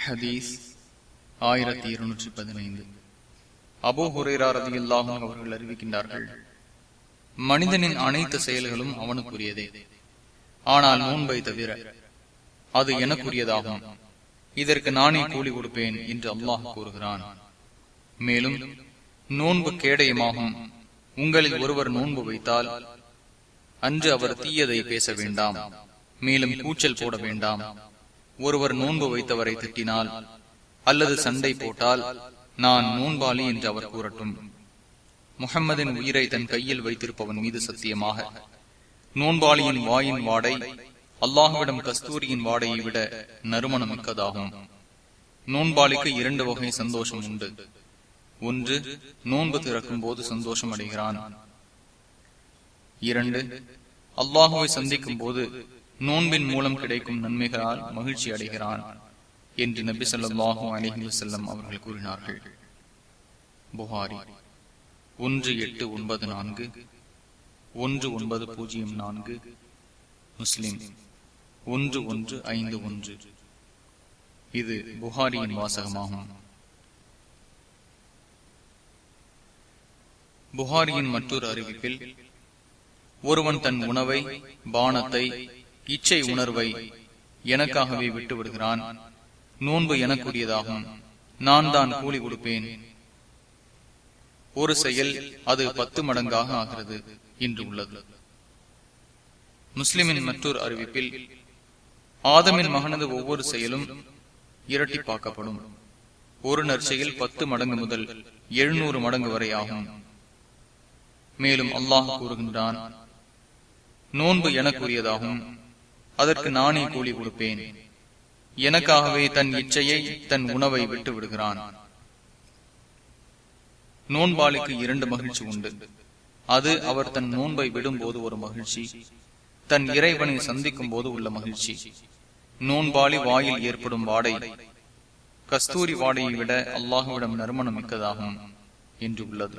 ஹதீஸ் 1215. அபூ ஹுரைரா ரலியல்லாஹு அன்ஹு அவர்கள் அறிவிக்கின்றார்கள், மனிதனின் அனைத்து செயல்களும் அவனுக்குரியதே, ஆனால் நோன்பை தவிர அது எனக்குரியதாகும். இதற்கு நானே கூலி கொடுப்பேன் என்று அல்லாஹ் கூறுகிறான். மேலும் நோன்பு கேடயமாகும். உங்களில் ஒருவர் நோன்பு வைத்தால் அன்று அவர் தீயதை பேச வேண்டாம், மேலும் கூச்சல் போட வேண்டாம். ஒருவர் நோன்பு வைத்தவரை திட்டினால் அல்லது சண்டை போட்டால் நான் நோன்பாளி என்று அவர் கூறட்டும். முஹம்மதின் உயிரை தன் கையில் வைத்திருப்பவன் மீது சத்தியமாக, நோன்பாளியின் வாயின் வாடை அல்லாஹ்விடம் கஸ்தூரியின் வாடையை விட நறுமணமிக்கதாகும். நோன்பாளிக்கு 2 வகை சந்தோஷம் உண்டு. ஒன்று, நோன்பு திறக்கும் போது சந்தோஷம் அடைகிறான். 2, அல்லாஹுவை சந்திக்கும் போது நோன்பின் மூலம் கிடைக்கும் நன்மைகளால் மகிழ்ச்சி அடைகிறான் என்று நபி ஸல்லல்லாஹு அலைஹி வஸல்லம் அவர்கள் கூறினார்கள். புகாரி 1894, 1904, முஸ்லிம் 1151. இது புகாரியின் வாசகமாகும். புகாரியின் மற்றொரு அறிவிப்பில், ஒருவன் தன் உணவை, பானத்தை, இச்சை உணர்வை எனக்காகவே விட்டு விடுகிறான். நோன்பு எனக்குரியதாகும். நான் தான் கூலி கொடுப்பேன். ஒரு செயல் அது 10 மடங்காக ஆகிறது என்று உள்ளது. முஸ்லிமின் மற்றொரு அறிவிப்பில், ஆதமின் மகனது ஒவ்வொரு செயலும் இரட்டிப்பாக்கப்படும். ஒரு நற்செயல் 10 மடங்கு முதல் 700 மடங்கு வரை ஆகும். மேலும் அல்லாஹ் கூறுகின்றான், நோன்பு எனக்குரியதாகும். அதற்கு நானே கூலி கொடுப்பேன். எனக்காகவே தன் இச்சையை, தன் உணவை விட்டு விடுகிறான். நோன்பாளிக்கு 2 மகிழ்ச்சி உண்டு. அது அவர் தன் நோன்பை விடும்போது ஒரு மகிழ்ச்சி, தன் இறைவனை சந்திக்கும் போது உள்ள மகிழ்ச்சி. நோன்பாளி வாயில் ஏற்படும் வாடை கஸ்தூரி வாடையை விட அல்லாஹ்விடம் நறுமணம் மிக்கதாகும் என்று உள்ளது.